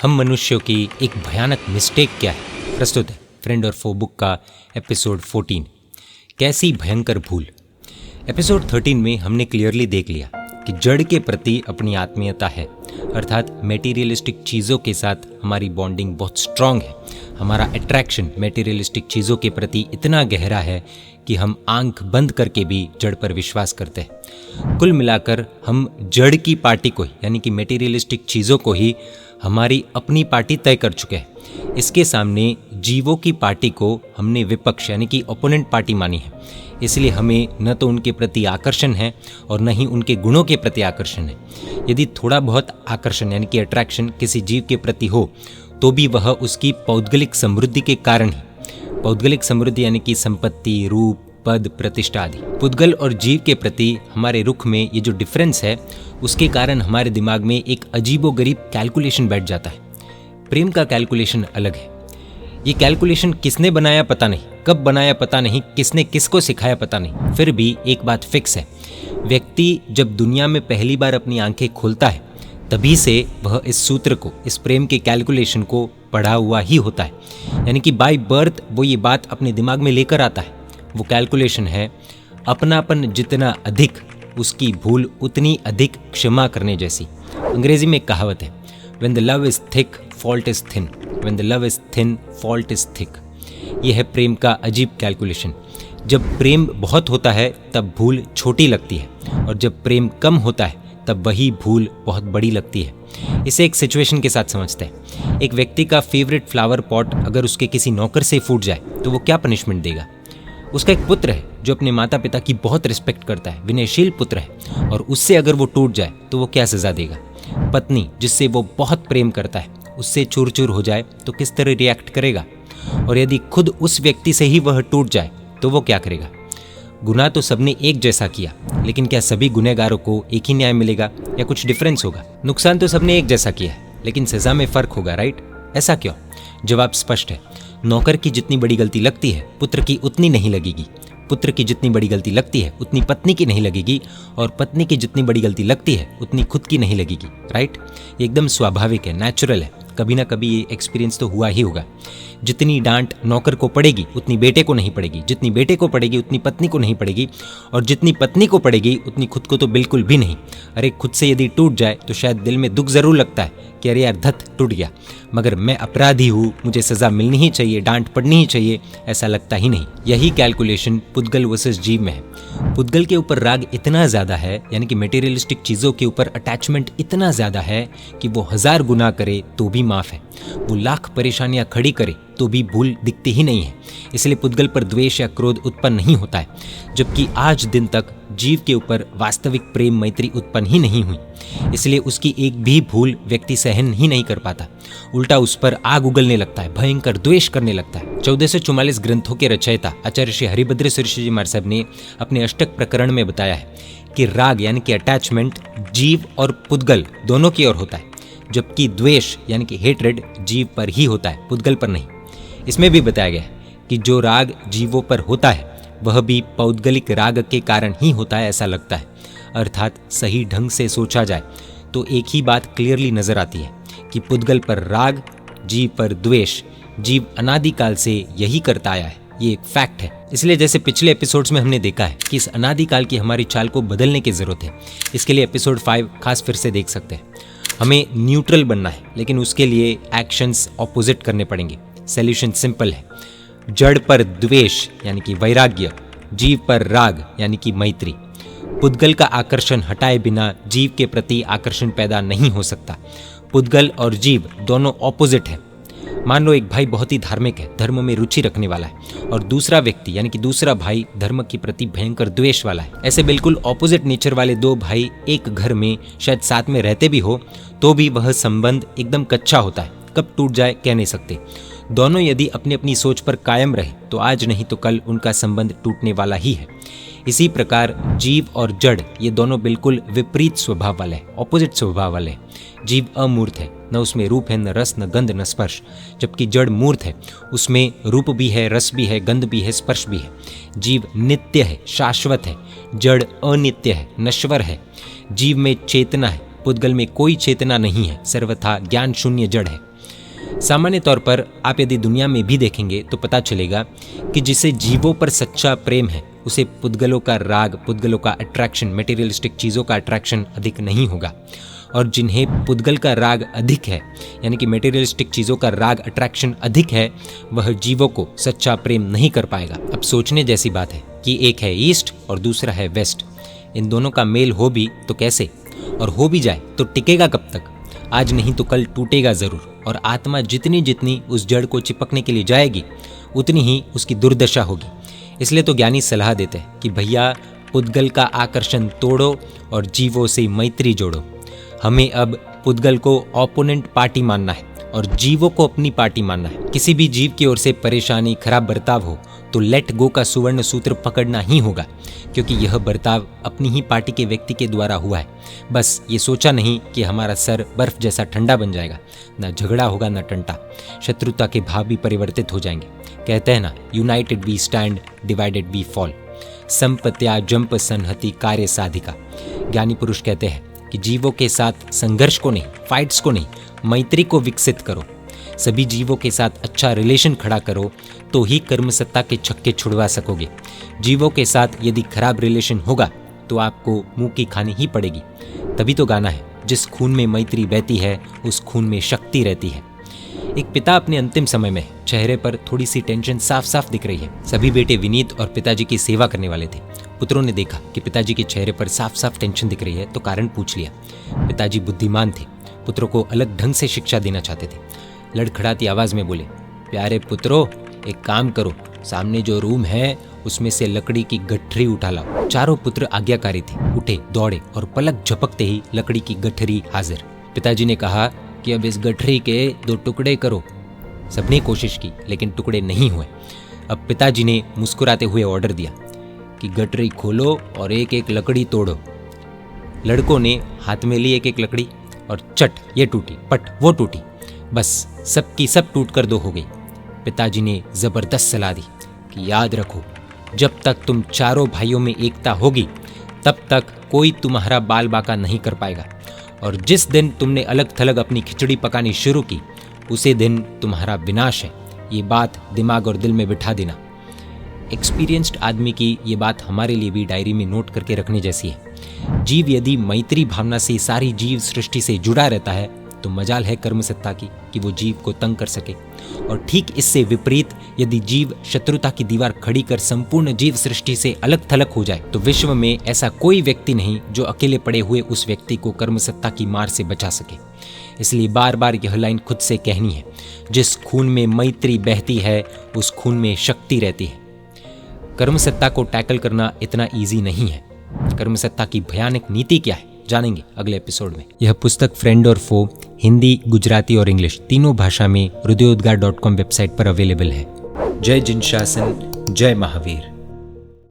हम मनुष्यों की एक भयानक मिस्टेक क्या है, प्रस्तुत है फ्रेंड और फो बुक का एपिसोड 14, कैसी भयंकर भूल। एपिसोड 13 में हमने क्लियरली देख लिया कि जड़ के प्रति अपनी आत्मीयता है, अर्थात मेटीरियलिस्टिक चीज़ों के साथ हमारी बॉन्डिंग बहुत स्ट्रांग है। हमारा अट्रैक्शन मेटीरियलिस्टिक चीज़ों के प्रति इतना गहरा है कि हम आंख बंद करके भी जड़ पर विश्वास करते हैं। कुल मिलाकर हम जड़ की पार्टी को ही, यानी कि मेटीरियलिस्टिक चीज़ों को ही हमारी अपनी पार्टी तय कर चुके हैं। इसके सामने जीवों की पार्टी को हमने विपक्ष यानी कि ओपोनेंट पार्टी मानी है। इसलिए हमें न तो उनके प्रति आकर्षण है और न ही उनके गुणों के प्रति आकर्षण है। यदि थोड़ा बहुत आकर्षण यानी कि अट्रैक्शन किसी जीव के प्रति हो तो भी वह उसकी पौद्गलिक समृद्धि के कारण ही, पौद्गलिक समृद्धि यानी कि संपत्ति, रूप, पद, प्रतिष्ठा आदि। पुद्गल और जीव के प्रति हमारे रुख में ये जो डिफरेंस है उसके कारण हमारे दिमाग में एक अजीबोगरीब कैलकुलेशन बैठ जाता है। प्रेम का कैलकुलेशन अलग है। ये कैलकुलेशन किसने बनाया पता नहीं, कब बनाया पता नहीं, किसने किसको सिखाया पता नहीं, फिर भी एक बात फिक्स है, व्यक्ति जब दुनिया में पहली बार अपनी आंखें खोलता है तभी से वह इस सूत्र को, इस प्रेम के कैलकुलेशन को पढ़ा हुआ ही होता है। यानी कि बाय बर्थ वो ये बात अपने दिमाग में लेकर आता है। वो कैलकुलेशन है, अपनापन जितना अधिक उसकी भूल उतनी अधिक क्षमा करने जैसी। अंग्रेजी में एक कहावत है, When the love is thick, fault is thin. When the love is thin, fault is thick. यह है प्रेम का अजीब कैलकुलेशन। जब प्रेम बहुत होता है तब भूल छोटी लगती है, और जब प्रेम कम होता है तब वही भूल बहुत बड़ी लगती है। इसे एक सिचुएशन के साथ समझते हैं। एक व्यक्ति का फेवरेट फ्लावर पॉट अगर उसके किसी नौकर से फूट जाए तो वो क्या पनिशमेंट देगा? उसका एक पुत्र है जो अपने माता पिता की बहुत रिस्पेक्ट करता है, विनयशील पुत्र है, और उससे अगर वो टूट जाए तो वो क्या सजा देगा? पत्नी जिससे वो बहुत प्रेम करता है उससे चूर चूर हो जाए तो किस तरह रिएक्ट करेगा? और यदि खुद उस व्यक्ति से ही वह टूट जाए तो वो क्या करेगा? गुनाह तो सबने एक जैसा किया, लेकिन क्या सभी गुनहगारों को एक ही न्याय मिलेगा या कुछ डिफरेंस होगा? नुकसान तो सबने एक जैसा किया है, लेकिन सजा में फर्क होगा, राइट? ऐसा क्यों? जवाब स्पष्ट है। नौकर की जितनी बड़ी गलती लगती है पुत्र की उतनी नहीं लगेगी, पुत्र की जितनी बड़ी गलती लगती है उतनी पत्नी की नहीं लगेगी, और पत्नी की जितनी बड़ी गलती लगती है उतनी खुद की नहीं लगेगी, राइट? ये एकदम स्वाभाविक है, नेचुरल है। कभी ना कभी ये एक्सपीरियंस तो हुआ ही होगा। जितनी डांट नौकर को पड़ेगी उतनी बेटे को नहीं पड़ेगी, जितनी बेटे को पड़ेगी उतनी पत्नी को नहीं पड़ेगी, और जितनी पत्नी को पड़ेगी उतनी खुद को तो बिल्कुल भी नहीं। अरे खुद से यदि टूट जाए तो शायद दिल में दुख जरूर लगता है कि अरे यार धत टूट गया, मगर मैं अपराधी हूँ, मुझे सजा मिलनी ही चाहिए, डांट पड़नी ही चाहिए, ऐसा लगता ही नहीं। यही कैलकुलेशन पुद्गल वर्सेस जीव में है। पुद्गल के ऊपर राग इतना ज्यादा है, यानी कि मेटीरियलिस्टिक चीजों के ऊपर अटैचमेंट इतना ज्यादा है कि वो 1000 गुनाह करे तो भी माफ है, वो लाख परेशानियां खड़ी करे तो भी भूल दिखती ही नहीं है। इसलिए पुद्गल पर द्वेष या क्रोध उत्पन्न नहीं होता है, जबकि आज दिन तक जीव के ऊपर वास्तविक प्रेम मैत्री उत्पन्न ही नहीं हुई। इसलिए उसकी एक भी भूल व्यक्ति सहन ही नहीं कर पाता, उल्टा उस पर आग उगलने लगता है, भयंकर द्वेष करने लगता है। 1444 ग्रंथों के रचयिता आचार्य श्री हरिभद्र जी महाराज साहब ने अपने अष्टक प्रकरण में बताया है कि राग यानी कि अटैचमेंट जीव और पुद्गल दोनों की ओर होता है, जबकि द्वेष यानी कि हेट्रेड जीव पर ही होता है, पुद्गल पर नहीं। इसमें भी बताया गया है कि जो राग जीवों पर होता है वह भी पौद्गलिक राग के कारण ही होता है, ऐसा लगता है। अर्थात सही ढंग से सोचा जाए तो एक ही बात क्लियरली नजर आती है कि पुद्गल पर राग, जीव पर द्वेष, जीव अनादिकाल से यही करता आया है। ये एक फैक्ट है। इसलिए जैसे पिछले एपिसोड्स में हमने देखा है कि इस अनादिकाल की हमारी चाल को बदलने की जरूरत है। इसके लिए एपिसोड 5 खास फिर से देख सकते हैं। हमें न्यूट्रल बनना है, लेकिन उसके लिए एक्शंस ऑपोजिट करने पड़ेंगे। सॉल्यूशन सिंपल है, जड़ पर द्वेष यानी कि वैराग्य, जीव पर राग यानी कि मैत्री। पुद्गल का आकर्षण हटाए बिना जीव के प्रति आकर्षण पैदा नहीं हो सकता। पुद्गल और जीव दोनों ऑपोजिट है। मान लो एक भाई बहुत ही धार्मिक है, धर्म में रुचि रखने वाला है, और दूसरा व्यक्ति यानी कि दूसरा भाई धर्म के प्रति भयंकर द्वेष वाला है। ऐसे बिल्कुल ऑपोजिट नेचर वाले दो भाई एक घर में शायद साथ में रहते भी हो तो भी वह संबंध एकदम कच्चा होता है, कब टूट जाए कह नहीं सकते। दोनों यदि अपनी अपनी सोच पर कायम रहे तो आज नहीं तो कल उनका संबंध टूटने वाला ही है। इसी प्रकार जीव और जड़ ये दोनों बिल्कुल विपरीत स्वभाव वाले, ऑपोजिट स्वभाव वाले। जीव अमूर्त है, न उसमें रूप है, न रस, न गंध, न स्पर्श, जबकि जड़ मूर्त है, उसमें रूप भी है, रस भी है, गंध भी है, स्पर्श भी है। जीव नित्य है, शाश्वत है, जड़ अनित्य है, नश्वर है। जीव में चेतना है, पुद्गल में कोई चेतना नहीं है, सर्वथा ज्ञान शून्य जड़ है। सामान्य तौर पर आप यदि दुनिया में भी देखेंगे तो पता चलेगा कि जिसे जीवों पर सच्चा प्रेम है उसे पुद्गलों का राग, पुद्गलों का अट्रैक्शन, मटेरियलिस्टिक चीज़ों का अट्रैक्शन अधिक नहीं होगा। और जिन्हें पुद्गल का राग अधिक है, यानी कि मटेरियलिस्टिक चीज़ों का राग, अट्रैक्शन अधिक है, वह जीवों को सच्चा प्रेम नहीं कर पाएगा। अब सोचने जैसी बात है कि एक है ईस्ट और दूसरा है वेस्ट। इन दोनों का मेल हो भी तो कैसे, और हो भी जाए तो टिकेगा कब तक? आज नहीं तो कल टूटेगा ज़रूर। और आत्मा जितनी जितनी उस जड़ को चिपकने के लिए जाएगी उतनी ही उसकी दुर्दशा होगी। इसलिए तो ज्ञानी सलाह देते हैं कि भैया पुद्गल का आकर्षण तोड़ो और जीवों से मैत्री जोड़ो। हमें अब पुद्गल को ओपोनेंट पार्टी मानना है और जीवों को अपनी पार्टी मानना है। किसी भी जीव की ओर से परेशानी, खराब बर्ताव हो तो लेट गो का सुवर्ण सूत्र पकड़ना ही होगा, क्योंकि यह बर्ताव अपनी ही पार्टी के व्यक्ति के द्वारा हुआ है। बस ये सोचा नहीं कि हमारा सर बर्फ जैसा ठंडा बन जाएगा, ना झगड़ा होगा ना टंटा, शत्रुता के भाव भी परिवर्तित हो जाएंगे। कहते हैं ना, united we stand, divided we fall. संपत्या जंप संहति कार्य साधिका। ज्ञानी पुरुष कहते हैं कि जीवों के साथ संघर्ष को नहीं, फाइट्स को नहीं, मैत्री को विकसित करो। सभी जीवों के साथ अच्छा रिलेशन खड़ा करो तो ही कर्म सत्ता के छक्के छुड़वा सकोगे। जीवों के साथ यदि खराब रिलेशन होगा तो आपको मुंह की खानी ही पड़ेगी। तभी तो गाना है, जिस खून में मैत्री बहती है उस खून में शक्ति रहती है। एक पिता अपने अंतिम समय में, चेहरे पर थोड़ी सी टेंशन साफ साफ दिख रही है। सभी बेटे विनीत और पिताजी की सेवा करने वाले थे। पुत्रों ने देखा कि पिताजी के चेहरे पर साफ साफ टेंशन दिख रही है तो कारण पूछ लिया। पिताजी बुद्धिमान थे, पुत्रों को अलग ढंग से शिक्षा देना चाहते थे। लड़खड़ाती आवाज में बोले, प्यारे पुत्रों, एक काम करो, सामने जो रूम है उसमें से लकड़ी की गठरी उठा लाओ। चारों पुत्र आज्ञाकारी थे, उठे, दौड़े और पलक झपकते ही लकड़ी की गठरी हाजिर। पिताजी ने कहा कि अब इस गठरी के 2 टुकड़े करो। सबने कोशिश की लेकिन टुकड़े नहीं हुए। अब पिताजी ने मुस्कुराते हुए ऑर्डर दिया कि गठरी खोलो और एक एक लकड़ी तोड़ो। लड़कों ने हाथ में ली एक एक लकड़ी और चट ये टूटी, पट वो टूटी, बस सबकी सब टूट कर 2 हो गई। पिताजी ने जबरदस्त सलाह दी कि याद रखो, जब तक तुम चारों भाइयों में एकता होगी तब तक कोई तुम्हारा बाल बाका नहीं कर पाएगा, और जिस दिन तुमने अलग थलग अपनी खिचड़ी पकानी शुरू की उसी दिन तुम्हारा विनाश है। ये बात दिमाग और दिल में बिठा देना। एक्सपीरियंस्ड आदमी की ये बात हमारे लिए भी डायरी में नोट करके रखने जैसी है। जीव यदि मैत्री भावना से सारी जीव सृष्टि से जुड़ा रहता है तो मजाल है कर्म सत्ता की कि वो जीव को तंग कर सके। और ठीक इससे विपरीत यदि जीव शत्रुता की दीवार खड़ी कर संपूर्ण जीव सृष्टि से अलग थलग हो जाए तो विश्व में ऐसा कोई व्यक्ति नहीं जो अकेले पड़े हुए उस व्यक्ति को कर्म सत्ता की मार से बचा सके। इसलिए बार बार यह लाइन खुद से कहनी है, जिस खून में मैत्री बहती है उस खून में शक्ति रहती है। कर्म सत्ता को टैकल करना इतना ईजी नहीं है। कर्म सत्ता की भयानक नीति क्या है जानेंगे अगले एपिसोड में। यह पुस्तक फ्रेंड और फो हिंदी, गुजराती और इंग्लिश तीनों भाषा में हृदयोद्गार.com वेबसाइट पर अवेलेबल है। जय जिनशासन, जय महावीर।